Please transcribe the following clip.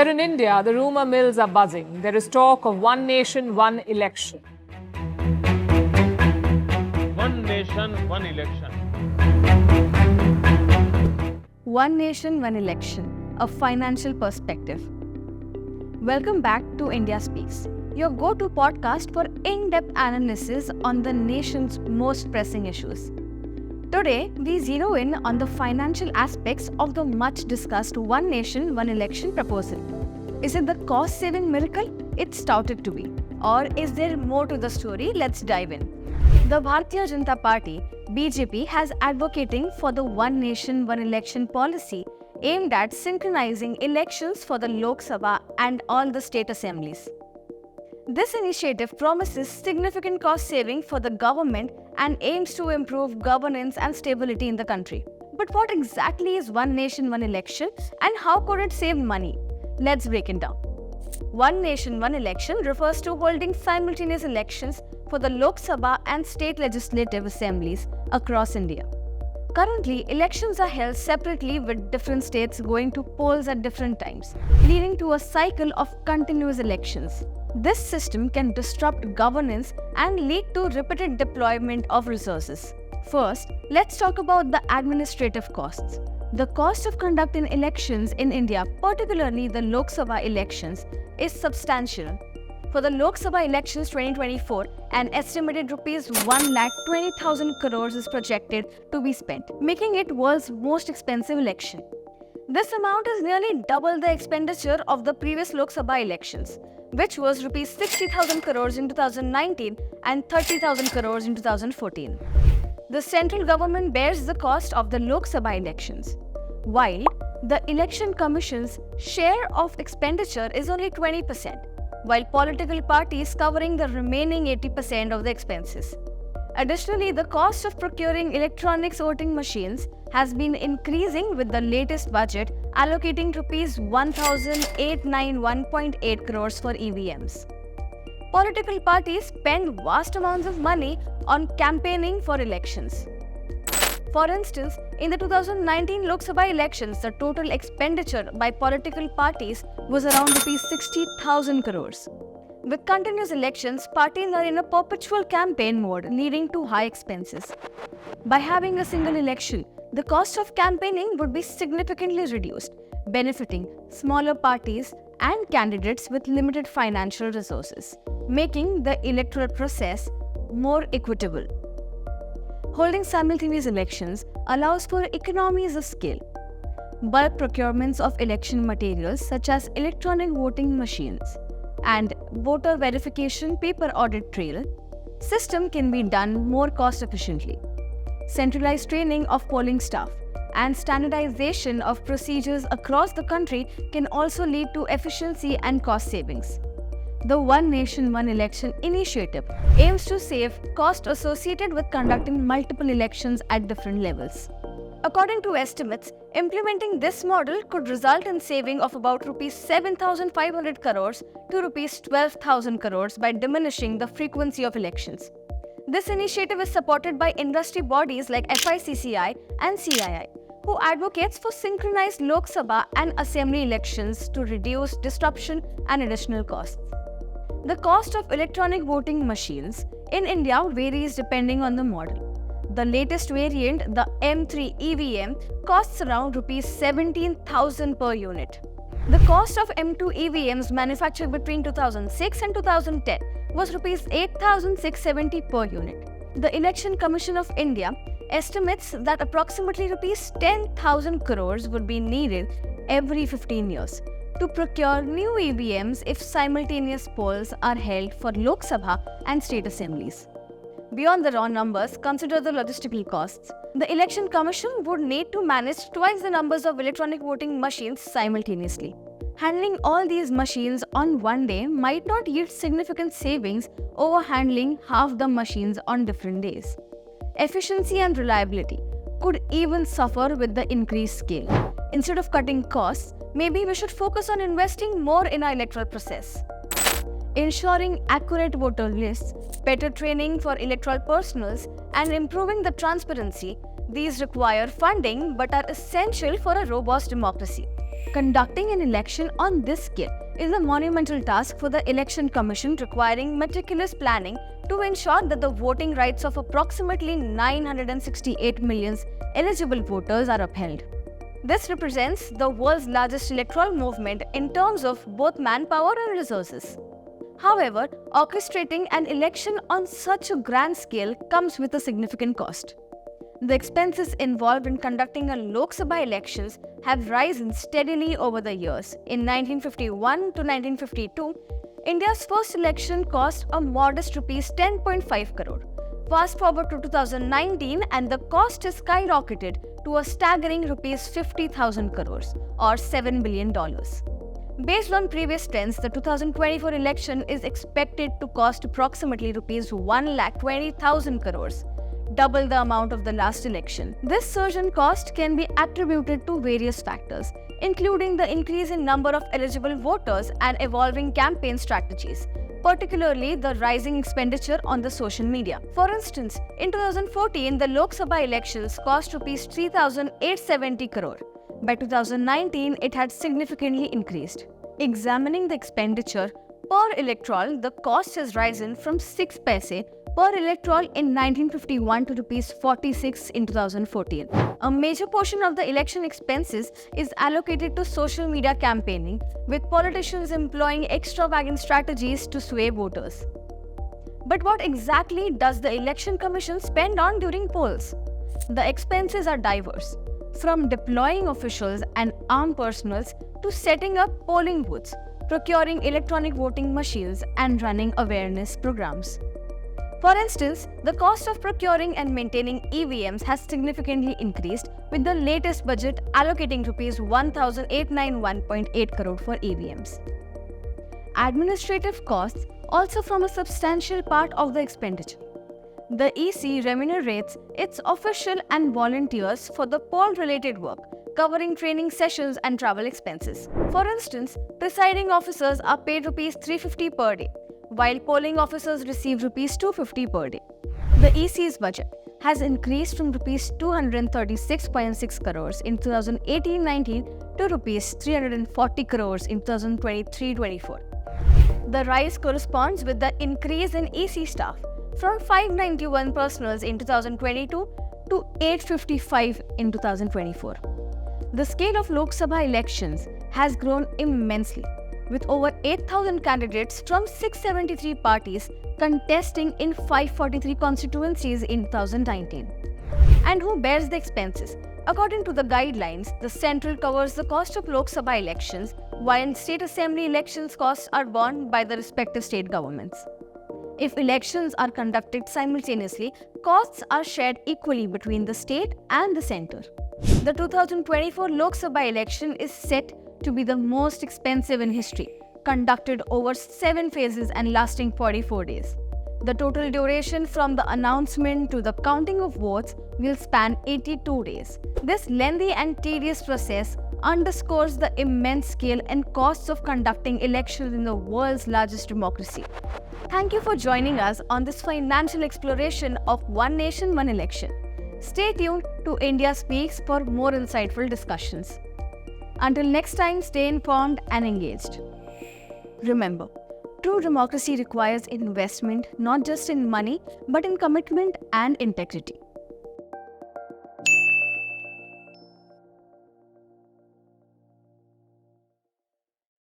Here in India, the rumour mills are buzzing. There is talk of one nation, one election. One nation, one election. One Nation, One Election, a financial perspective. Welcome back to India Speaks, your go-to podcast for in-depth analysis on the nation's most pressing issues. Today, we zero in on the financial aspects of the much-discussed One Nation, One Election proposal. Is it the cost-saving miracle it's touted to be? Or is there more to the story? Let's dive in. The Bharatiya Janata Party, BJP, has advocating for the One Nation, One Election policy aimed at synchronizing elections for the Lok Sabha and all the state assemblies. This initiative promises significant cost saving for the government and aims to improve governance and stability in the country. But what exactly is One Nation, One Election and how could it save money? Let's break it down. One Nation, One Election refers to holding simultaneous elections for the Lok Sabha and state legislative assemblies across India. Currently, elections are held separately with different states going to polls at different times, leading to a cycle of continuous elections. This system can disrupt governance and lead to repeated deployment of resources. First, let's talk about the administrative costs. The cost of conducting elections in India, particularly the Lok Sabha elections, is substantial. For the Lok Sabha elections 2024, an estimated rupees 1,20,000 crores is projected to be spent, making it world's most expensive election. This amount is nearly double the expenditure of the previous Lok Sabha elections, which was rupees 60,000 crores in 2019 and 30,000 crores in 2014. The central government bears the cost of the Lok Sabha elections, while the Election Commission's share of expenditure is only 20%, while political parties covering the remaining 80% of the expenses. Additionally, the cost of procuring electronic voting machines has been increasing with the latest budget allocating rupees 1,891.8 crores for EVMs. Political parties spend vast amounts of money on campaigning for elections. For instance, in the 2019 Lok Sabha elections, the total expenditure by political parties was around rupees 60,000 crores. With continuous elections, parties are in a perpetual campaign mode, leading to high expenses. By having a single election, the cost of campaigning would be significantly reduced, benefiting smaller parties and candidates with limited financial resources, making the electoral process more equitable. Holding simultaneous elections allows for economies of scale. Bulk procurements of election materials such as electronic voting machines and voter verification paper audit trail system can be done more cost efficiently. Centralized training of polling staff and standardization of procedures across the country can also lead to efficiency and cost savings. The One Nation, One Election initiative aims to save costs associated with conducting multiple elections at different levels. According to estimates, implementing this model could result in saving of about rupees 7,500 crores to rupees 12,000 crores by diminishing the frequency of elections. This initiative is supported by industry bodies like FICCI and CII, who advocates for synchronized Lok Sabha and Assembly elections to reduce disruption and additional costs. The cost of electronic voting machines in India varies depending on the model. The latest variant, the M3 EVM, costs around rupees 17,000 per unit. The cost of M2 EVMs manufactured between 2006 and 2010 was rupees 8,670 per unit. The Election Commission of India estimates that approximately rupees 10,000 crores would be needed every 15 years to procure new EVMs if simultaneous polls are held for Lok Sabha and state assemblies. Beyond the raw numbers, consider the logistical costs. The Election Commission would need to manage twice the numbers of electronic voting machines simultaneously. Handling all these machines on one day might not yield significant savings over handling half the machines on different days. Efficiency and reliability could even suffer with the increased scale. Instead of cutting costs, maybe we should focus on investing more in our electoral process. Ensuring accurate voter lists, better training for electoral personnel, and improving the transparency, these require funding but are essential for a robust democracy. Conducting an election on this scale is a monumental task for the Election Commission, requiring meticulous planning to ensure that the voting rights of approximately 968 million eligible voters are upheld. This represents the world's largest electoral movement in terms of both manpower and resources. However, orchestrating an election on such a grand scale comes with a significant cost. The expenses involved in conducting a Lok Sabha elections have risen steadily over the years. In 1951 to 1952, India's first election cost a modest rupees 10.5 crore. Fast forward to 2019 and the cost has skyrocketed to a staggering rupees 50,000 crores or $7 billion. Based on previous trends, the 2024 election is expected to cost approximately rupees 1,20,000 crores, double the amount of the last election. This surge in cost can be attributed to various factors, including the increase in number of eligible voters and evolving campaign strategies, particularly the rising expenditure on the social media. For instance, in 2014, the Lok Sabha elections cost rupees 3,870 crore. By 2019, it had significantly increased. Examining the expenditure per electoral, the cost has risen from 6 paise per electoral in 1951 to rupees 46 in 2014. A major portion of the election expenses is allocated to social media campaigning, with politicians employing extravagant strategies to sway voters. But what exactly does the Election Commission spend on during polls? The expenses are diverse, from deploying officials and armed personnel to setting up polling booths, procuring electronic voting machines, and running awareness programs. For instance, the cost of procuring and maintaining EVMs has significantly increased, with the latest budget allocating rupees 1,891.8 crore for EVMs. Administrative costs also form a substantial part of the expenditure. The EC remunerates its official and volunteers for the poll-related work, covering training sessions and travel expenses. For instance, presiding officers are paid rupees 350 per day, while polling officers receive rupees 250 per day. The EC's budget has increased from rupees 236.6 crores in 2018-19 to rupees 340 crores in 2023-24. The rise corresponds with the increase in EC staff from 591 personnel in 2022 to 855 in 2024. The scale of Lok Sabha elections has grown immensely, with over 8,000 candidates from 673 parties contesting in 543 constituencies in 2019. And who bears the expenses? According to the guidelines, the central covers the cost of Lok Sabha elections, while state assembly elections costs are borne by the respective state governments. If elections are conducted simultaneously, costs are shared equally between the state and the center. The 2024 Lok Sabha election is set to be the most expensive in history, conducted over 7 phases and lasting 44 days. The total duration from the announcement to the counting of votes will span 82 days. This lengthy and tedious process underscores the immense scale and costs of conducting elections in the world's largest democracy. Thank you for joining us on this financial exploration of One Nation, One Election. Stay tuned to India Speaks for more insightful discussions. Until next time, stay informed and engaged. Remember, true democracy requires investment not just in money but in commitment and integrity.